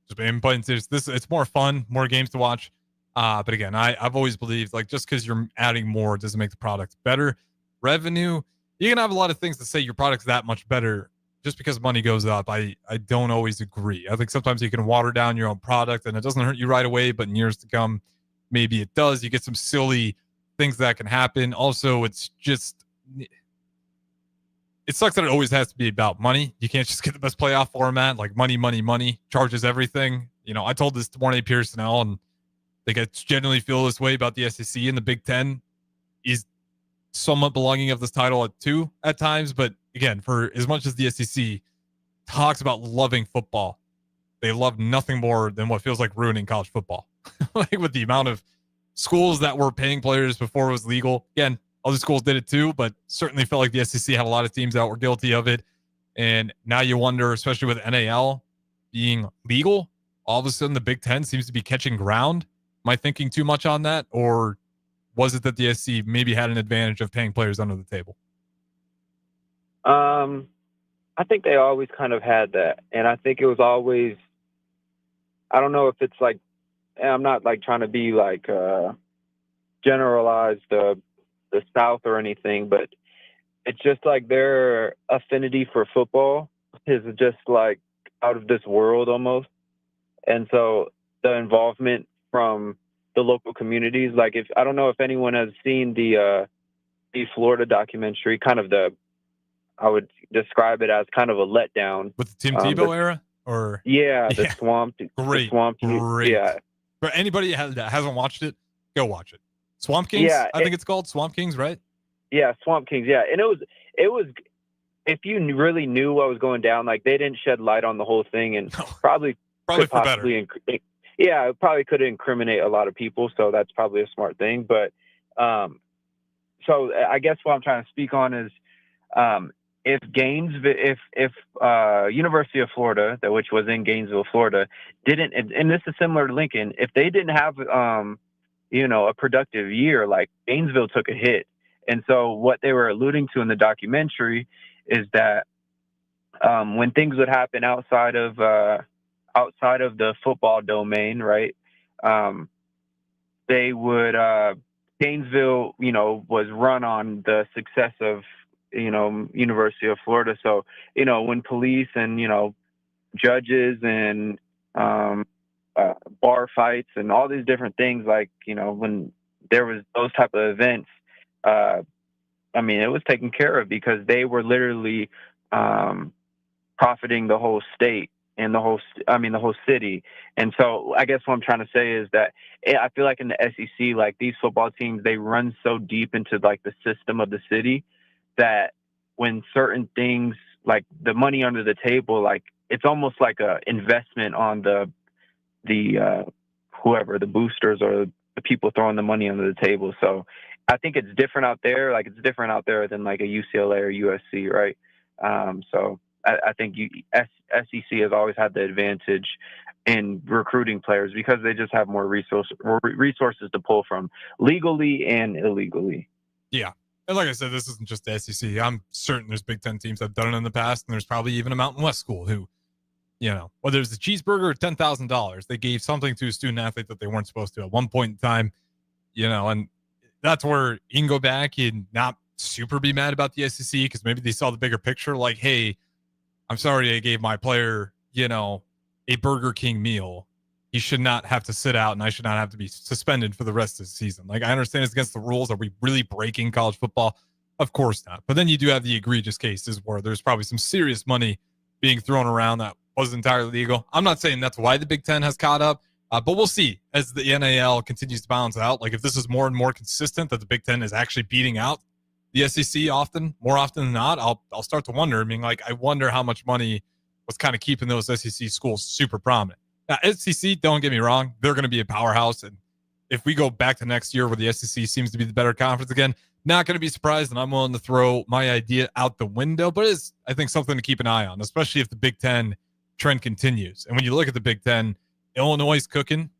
But it's more fun, more games to watch. But again, I've always believed just because you're adding more doesn't make the product better. Revenue, you can have a lot of things to say your product's that much better just because money goes up. I don't always agree. I think sometimes you can water down your own product and it doesn't hurt you right away, but in years to come, maybe it does. You get some silly things that can happen. Also, it sucks that it always has to be about money. You can't just get the best playoff format, money charges everything. I told this to Mornay Pearsonell, and I think I generally feel this way about the SEC and the Big Ten. Is somewhat belonging of this title at 2 at times, but again, for as much as the SEC talks about loving football, they love nothing more than what feels like ruining college football. With the amount of schools that were paying players before it was legal. Again, other schools did it too, but certainly felt like the SEC had a lot of teams that were guilty of it. And now you wonder, especially with NAL being legal, all of a sudden the Big Ten seems to be catching ground. Am I thinking too much on that? Or was it that the SEC maybe had an advantage of paying players under the table? I think they always kind of had that. And I think it was always, I don't know if it's I'm not trying to be generalize the South or anything, but it's just their affinity for football is just out of this world almost. And so the involvement from the local communities, I don't know if anyone has seen the Florida documentary, I would describe it as kind of a letdown. With the Tim Tebow era? Or the Swamp. Great. The Swamp. Great. Yeah. For anybody that hasn't watched it, go watch it. Swamp Kings, I think it's called Swamp Kings, right? Yeah, Swamp Kings. Yeah, and it was. If you really knew what was going down, they didn't shed light on the whole thing, and probably for possibly better. It probably could incriminate a lot of people. So that's probably a smart thing. But so I guess what I'm trying to speak on is if University of Florida, which was in Gainesville, Florida, didn't, and this is similar to Lincoln, if they didn't have a productive year, Gainesville took a hit. And so what they were alluding to in the documentary is that when things would happen outside of the football domain, right? They would Gainesville, was run on the success of University of Florida. So when police and judges and bar fights and all these different things, when there was those type of events, it was taken care of because they were literally profiting the whole state and the whole city. And so I guess what I'm trying to say is that I feel like in the SEC, these football teams, they run so deep into the system of the city that when certain things the money under the table, it's almost like a investment on the whoever, the boosters or the people throwing the money under the table. So I think it's different out there. It's different out there than a UCLA or USC, right? So I think SEC has always had the advantage in recruiting players because they just have more resources to pull from legally and illegally. Yeah. And like I said, this isn't just the SEC. I'm certain there's Big Ten teams that have done it in the past, and there's probably even a Mountain West school who, whether it's a cheeseburger or $10,000, they gave something to a student athlete that they weren't supposed to at one point in time, and that's where you can go back and not super be mad about the SEC because maybe they saw the bigger picture. Hey, I'm sorry I gave my player, a Burger King meal. He should not have to sit out and I should not have to be suspended for the rest of the season. I understand it's against the rules. Are we really breaking college football? Of course not. But then you do have the egregious cases where there's probably some serious money being thrown around that wasn't entirely legal. I'm not saying that's why the Big Ten has caught up, but we'll see as the NAL continues to balance out. If this is more and more consistent that the Big Ten is actually beating out the SEC more often than not, I'll start to wonder. I wonder how much money was kind of keeping those SEC schools super prominent. Now, SEC, don't get me wrong, they're going to be a powerhouse. And if we go back to next year where the SEC seems to be the better conference again, not going to be surprised, and I'm willing to throw my idea out the window. But it's, I think, something to keep an eye on, especially if the Big Ten trend continues. And when you look at the Big Ten, Illinois is cooking,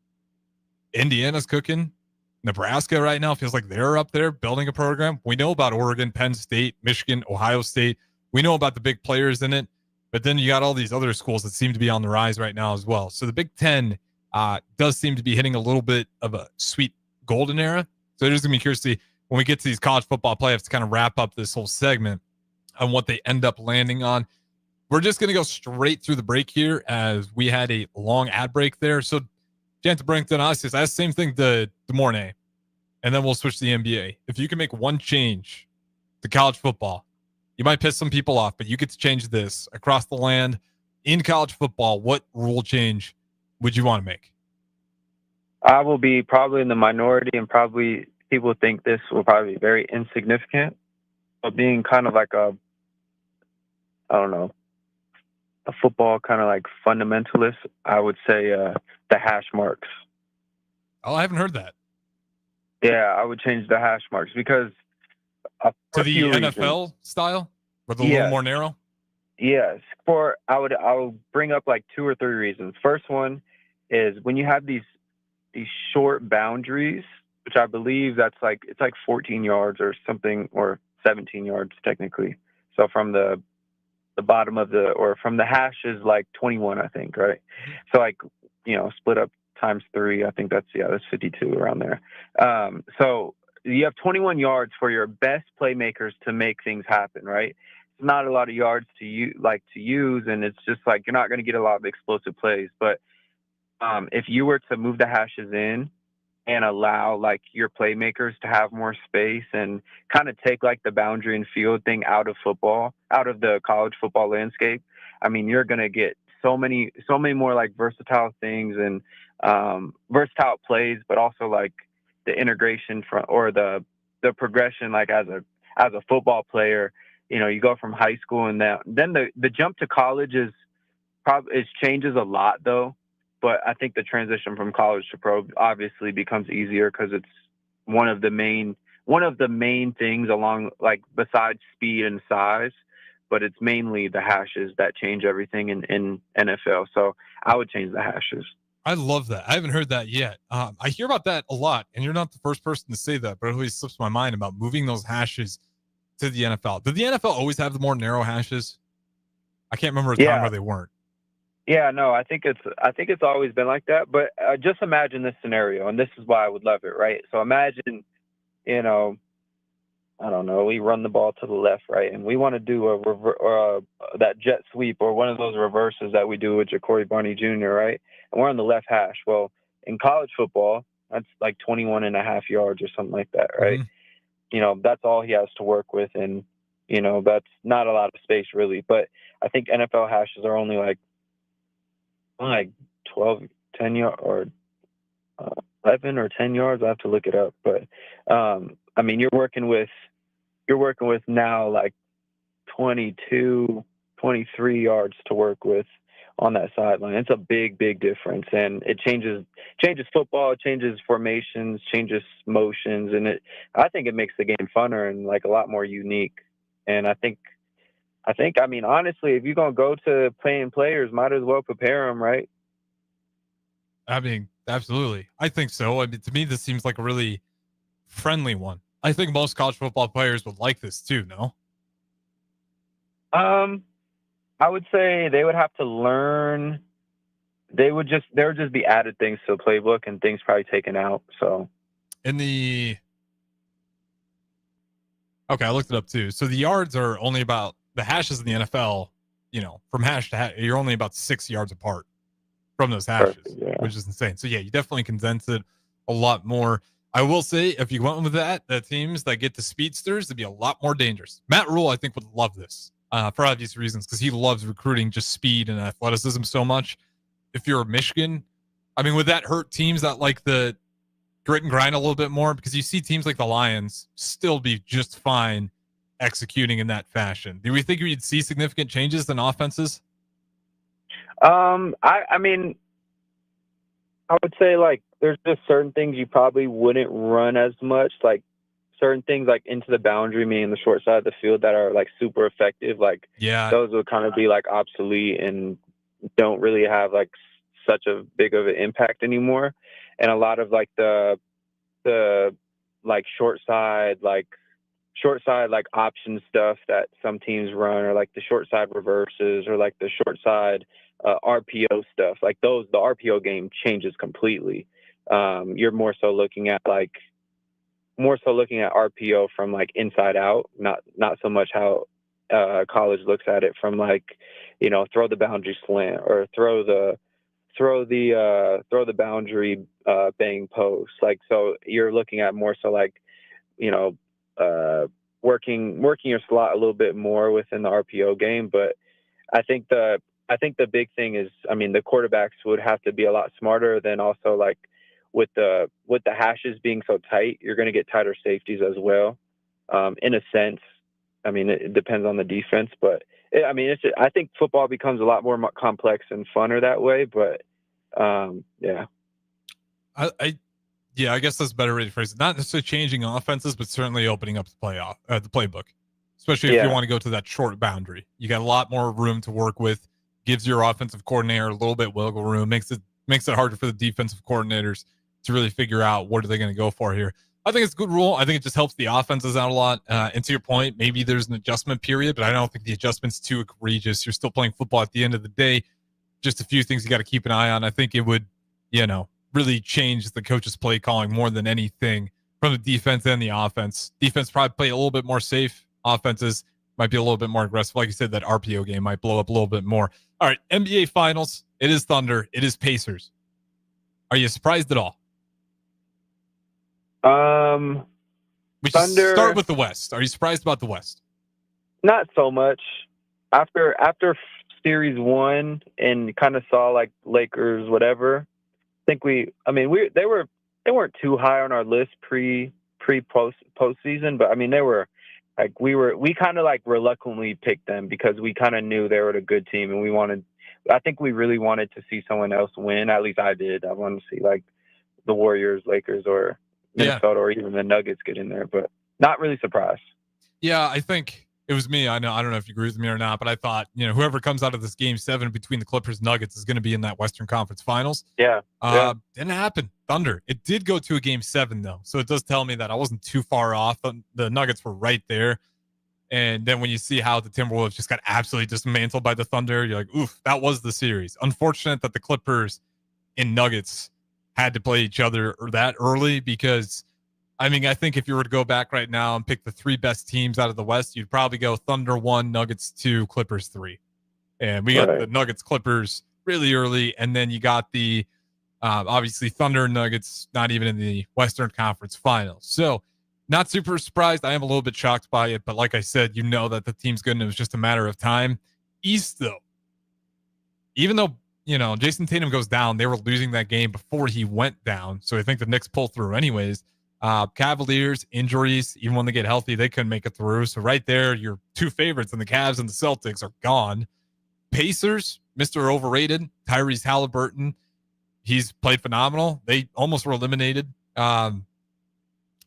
Indiana's cooking, Nebraska right now feels like they're up there building a program. We know about Oregon, Penn State, Michigan, Ohio State. We know about the big players in it, but then you got all these other schools that seem to be on the rise right now as well. So the Big Ten does seem to be hitting a little bit of a sweet golden era. So it is going to be curious to see when we get to these college football playoffs to kind of wrap up this whole segment on what they end up landing on. We're just going to go straight through the break here as we had a long ad break there. So Chancellor Brewington, I asked the same thing to Mornay, and then we'll switch to the NBA. If you can make one change to college football, you might piss some people off, but you get to change this across the land in college football. What rule change would you want to make? I will be probably in the minority, and probably people think this will probably be very insignificant, but being kind of like a football kind of like fundamentalist, I would say the hash marks. Oh, I haven't heard that. Yeah, I would change the hash marks because to the NFL style, or the little more narrow. Yes, I would bring up like 2 or 3 reasons. First one is when you have these short boundaries, which I believe it's like 14 yards or something, or 17 yards technically. So from the bottom of from the hash is like 21, I think, right? So like, split up times 3, I think that's 52 around there. So you have 21 yards for your best playmakers to make things happen, right? It's not a lot of yards to use, and it's just like you're not going to get a lot of explosive plays. But if you were to move the hashes in and allow like your playmakers to have more space and kind of take like the boundary and field thing out of the college football landscape, I mean, you're going to get so many more like versatile things and versatile plays, but also like the integration or the progression, like as a football player, you go from high school and then the jump to college changes a lot though. But I think the transition from college to pro obviously becomes easier because it's one of the main things along, like, besides speed and size, but it's mainly the hashes that change everything in NFL. So I would change the hashes. I love that. I haven't heard that yet. I hear about that a lot, and you're not the first person to say that, but it always slips my mind about moving those hashes to the NFL. Did the NFL always have the more narrow hashes? I can't remember a time where they weren't. Yeah, no, I think it's always been like that. But just imagine this scenario, and this is why I would love it, right? So imagine, I don't know, we run the ball to the left, right, and we want to do that jet sweep or one of those reverses that we do with Ja'Cory Barney Jr., right? And we're on the left hash. Well, in college football, that's like 21 and a half yards or something like that, right? Mm-hmm. That's all he has to work with, and that's not a lot of space really. But I think NFL hashes are only like 12, 10 yards or 11 or 10 yards. I have to look it up. But, I mean, you're working with now like 22, 23 yards to work with on that sideline. It's a big, big difference. And it changes football, it changes formations, changes motions. And I think it makes the game funner and like a lot more unique. And I think, I mean, honestly, if you're going to go to playing players, might as well prepare them, right? I mean, absolutely. I think so. I mean, to me, this seems like a really friendly one. I think most college football players would like this too, no? I would say they would have to learn. There would just be added things to the playbook and things probably taken out. So okay, I looked it up too. So the yards are only about, the hashes in the NFL, from hash to hash, you're only about 6 yards apart from those hashes, which is insane. So yeah, you definitely condense it a lot more. I will say, if you went with that, the teams that get the speedsters, it'd be a lot more dangerous. Matt Rule, I think, would love this for obvious reasons, because he loves recruiting just speed and athleticism so much. If you're Michigan, I mean, would that hurt teams that like the grit and grind a little bit more? Because you see teams like the Lions still be just fine executing in that fashion. Do we think we'd see significant changes in offenses? I mean, I would say like there's just certain things you probably wouldn't run as much, like certain things like into the boundary, meaning the short side of the field, that are like super effective. Like those would kind of be like obsolete and don't really have like such a big of an impact anymore. And a lot of like the like short side like option stuff that some teams run, or like the short side reverses, or like the short side RPO stuff, like the RPO game changes completely. You're more so looking at RPO from like inside out, not so much how college looks at it from like, throw the boundary slant, or throw the boundary bang post. Like, so you're looking at more so like, working your slot a little bit more within the RPO game. But I think the big thing is, the quarterbacks would have to be a lot smarter than also like with the hashes being so tight, you're going to get tighter safeties as well. In a sense, it depends on the defense, but I think football becomes a lot more complex and funner that way. But yeah. I guess that's a better way to phrase it. Not necessarily changing offenses, but certainly opening up the playbook, especially if you want to go to that short boundary. You got a lot more room to work with. Gives your offensive coordinator a little bit wiggle room. Makes it harder for the defensive coordinators to really figure out what are they going to go for here. I think it's a good rule. I think it just helps the offenses out a lot. And to your point, maybe there's an adjustment period, but I don't think the adjustment's too egregious. You're still playing football at the end of the day. Just a few things you got to keep an eye on. I think it would, really change the coach's play calling more than anything from the defense and the offense. Defense probably play a little bit more safe. Offenses might be a little bit more aggressive. Like you said, that RPO game might blow up a little bit more. All right, NBA Finals. It is Thunder. It is Pacers. Are you surprised at all? We should Thunder, start with the West. Are you surprised about the West? Not so much. After Series 1 and kind of saw like Lakers, whatever. I think they weren't too high on our list postseason, but they were like, we kind of like reluctantly picked them because we kind of knew they were a good team, and I think we really wanted to see someone else win. At least I did. I wanted to see like the Warriors, Lakers, or Minnesota, or even the Nuggets get in there, but not really surprised. Yeah, I think it was me. I don't know if you agree with me or not, but I thought, whoever comes out of this Game 7 between the Clippers and Nuggets is going to be in that Western Conference Finals. Yeah. Didn't happen. Thunder. It did go to a Game 7 though, so it does tell me that I wasn't too far off. The Nuggets were right there, and then when you see how the Timberwolves just got absolutely dismantled by the Thunder, you're like, oof, that was the series. Unfortunate that the Clippers and Nuggets had to play each other that early, because I think if you were to go back right now and pick the 3 best teams out of the West, you'd probably go Thunder 1, Nuggets 2, Clippers 3. And we got the Nuggets Clippers really early. And then you got the, obviously Thunder and Nuggets, not even in the Western Conference Finals. So not super surprised. I am a little bit shocked by it. But like I said, that the team's good and it was just a matter of time. East, though, even though, Jason Tatum goes down, they were losing that game before he went down. So I think the Knicks pull through anyways. Cavaliers, injuries, even when they get healthy, they couldn't make it through. So right there, your 2 favorites in the Cavs and the Celtics are gone. Pacers, Mr. Overrated, Tyrese Halliburton, he's played phenomenal. They almost were eliminated. Or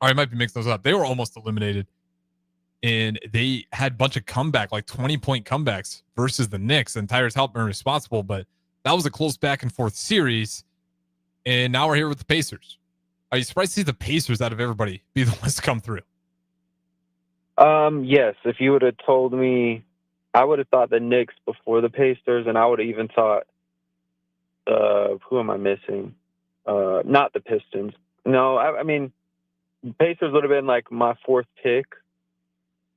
I might be mixing those up. They were almost eliminated. And they had a bunch of comeback, like 20-point comebacks versus the Knicks, and Tyrese Halliburton responsible. But that was a close back and forth series. And now we're here with the Pacers. Are you surprised to see the Pacers out of everybody be the ones to come through? Yes. If you would have told me, I would have thought the Knicks before the Pacers, and I would have even thought, who am I missing? Not the Pistons. No, Pacers would have been like my 4th pick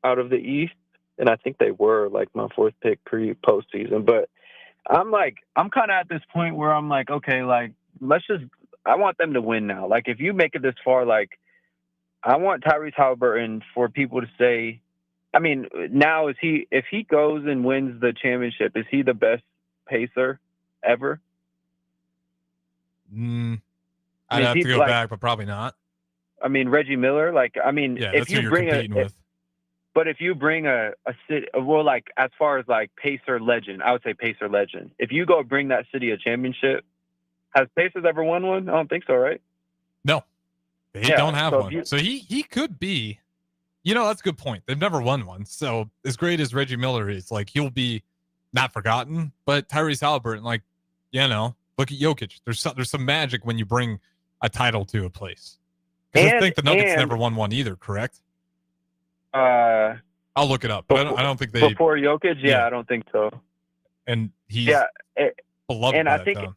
out of the East, and I think they were like my 4th pick postseason. But I'm kind of at this point where I'm like, okay, like I want them to win now. Like, if you make it this far, like, I want Tyrese Halliburton for people to say, now if he goes and wins the championship, is he the best Pacer ever? I'd have to go back, but probably not. Reggie Miller, if you bring if you bring a city, well, like, as far as like Pacer legend, I would say Pacer legend. If you go bring that city a championship, has Pacers ever won one? I don't think so, right? No, they don't have one. So he could be, that's a good point. They've never won one. So as great as Reggie Miller is, like, he'll be not forgotten, but Tyrese Halliburton, like, look at Jokic. There's some magic when you bring a title to a place. Because I think the Nuggets never won one either, correct? I'll look it up, but I don't think they before Jokic. Yeah, I don't think so. And he's beloved and by I that think time.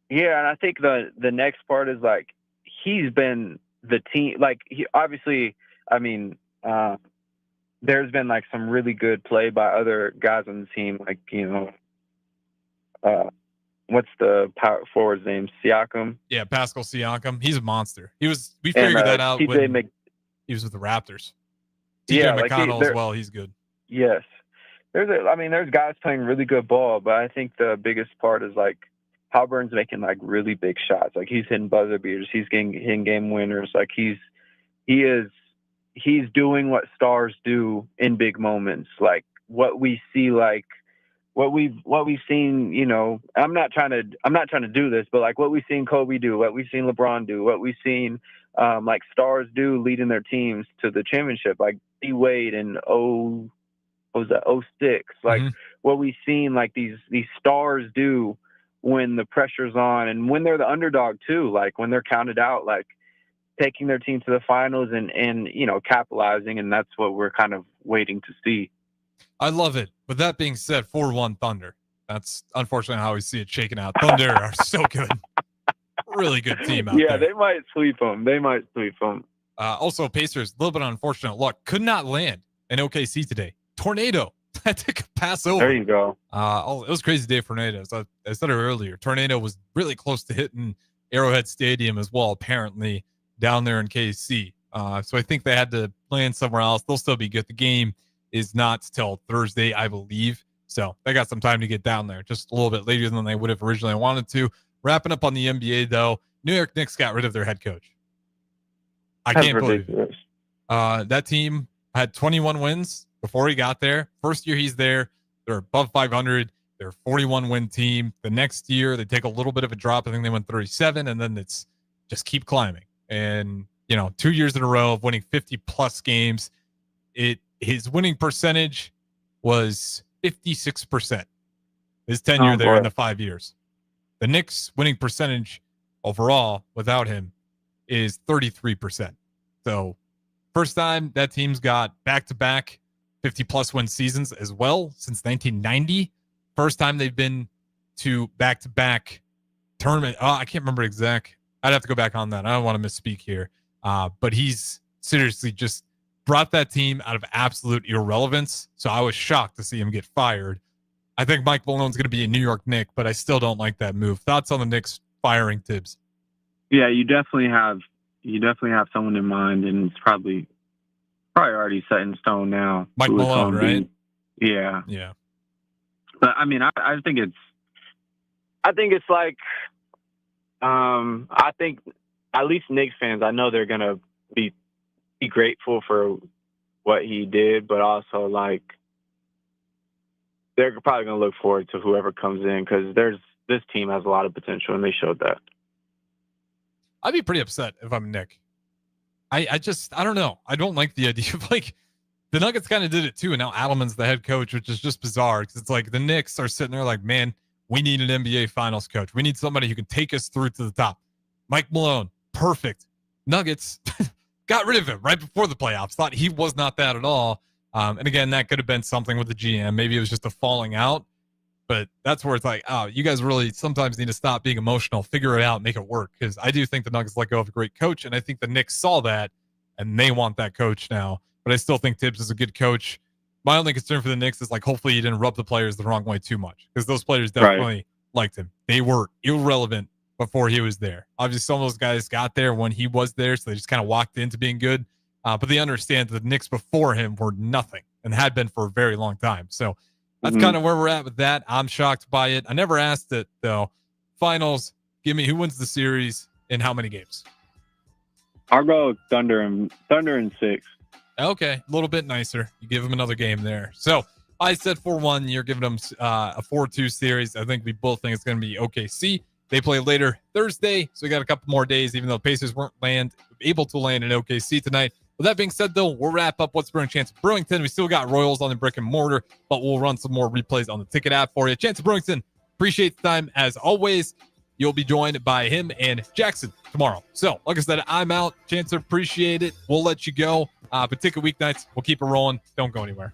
Yeah, and I think the next part is like he's been the team. Like he obviously, I mean, there's been like some really good play by other guys on the team. Like what's the power forward's name? Siakam. Yeah, Pascal Siakam. He's a monster. We figured that out when he was with the Raptors. TJ McConnell as well. He's good. Yes, there's guys playing really good ball, but I think the biggest part is like Halliburton's making like really big shots. Like he's hitting buzzer beaters. He's hitting game winners. Like he's doing what stars do in big moments. Like what we see, like what we've seen. I'm not trying to do this, but like what we've seen Kobe do, what we've seen LeBron do, what we've seen like stars do leading their teams to the championship, like D Wade and 06. Like what we've seen like these stars do when the pressure's on and when they're the underdog too, like when they're counted out, like taking their team to the finals and capitalizing, and that's what we're kind of waiting to see. I love it. With that being said, 4-1 Thunder. That's unfortunately how we see it shaking out. Thunder are so good. Really good team out there. Yeah, they might sweep them. Also, Pacers, a little bit unfortunate luck. Could not land in OKC today. Tornado. I took a pass over. There you go. It was a crazy day for tornadoes. I said it earlier. Tornado was really close to hitting Arrowhead Stadium as well, apparently, down there in KC. So I think they had to land somewhere else. They'll still be good. The game is not till Thursday, I believe. So they got some time to get down there, just a little bit later than they would have originally wanted to. Wrapping up on the NBA, though, New York Knicks got rid of their head coach. I can't believe it. That team had 21 wins before he got there. First year he's there, they're above 500. They're a 41-win team. The next year, they take a little bit of a drop. I think they went 37, and then it's just keep climbing. And, 2 years in a row of winning 50-plus games. His winning percentage was 56%. His tenure there in the 5 years. The Knicks' winning percentage overall without him is 33%. So first time that team's got back-to-back 50-plus win seasons as well since 1990. First time they've been to back-to-back tournament. I can't remember exact. I'd have to go back on that. I don't want to misspeak here. But he's seriously just brought that team out of absolute irrelevance. So I was shocked to see him get fired. I think Mike Malone's going to be a New York Knick, but I still don't like that move. Thoughts on the Knicks firing Tibbs? Yeah, you definitely have someone in mind, and it's probably already set in stone now. Mike Malone, right? Yeah. But I mean, I think it's like, I think at least Knicks fans, I know they're gonna be grateful for what he did, but also like they're probably gonna look forward to whoever comes in because this team has a lot of potential, and they showed that. I'd be pretty upset if I'm Nick. I don't know. I don't like the idea of like the Nuggets kind of did it too, and now Adelman's the head coach, which is just bizarre because it's like the Knicks are sitting there like, man, we need an NBA Finals coach. We need somebody who can take us through to the top. Mike Malone, perfect. Nuggets got rid of him right before the playoffs. Thought he was not that at all. And again, that could have been something with the GM. Maybe it was just a falling out. But that's where it's like, oh, you guys really sometimes need to stop being emotional, figure it out, make it work. Because I do think the Nuggets let go of a great coach, and I think the Knicks saw that, and they want that coach now. But I still think Tibbs is a good coach. My only concern for the Knicks is like, hopefully he didn't rub the players the wrong way too much, because those players definitely liked him. They were irrelevant before he was there. Obviously, some of those guys got there when he was there, so they just kind of walked into being good. But they understand that the Knicks before him were nothing and had been for a very long time. So that's kind of where we're at with that. I'm shocked by it. I never asked it, though. Finals, give me who wins the series in how many games? I'll go Thunder and 6. Okay, a little bit nicer. You give them another game there. So I said 4-1. You're giving them a 4-2 series. I think we both think it's going to be OKC. They play later Thursday, so we got a couple more days, even though the Pacers weren't able to land in OKC tonight. With that being said, though, we'll wrap up What's Brewing Chancellor Brewington. We still got Royals on the brick and mortar, but we'll run some more replays on the ticket app for you. Chancellor Brewington, appreciate the time as always. You'll be joined by him and Jackson tomorrow. So, like I said, I'm out. Chancellor, appreciate it. We'll let you go. But ticket weeknights, we'll keep it rolling. Don't go anywhere.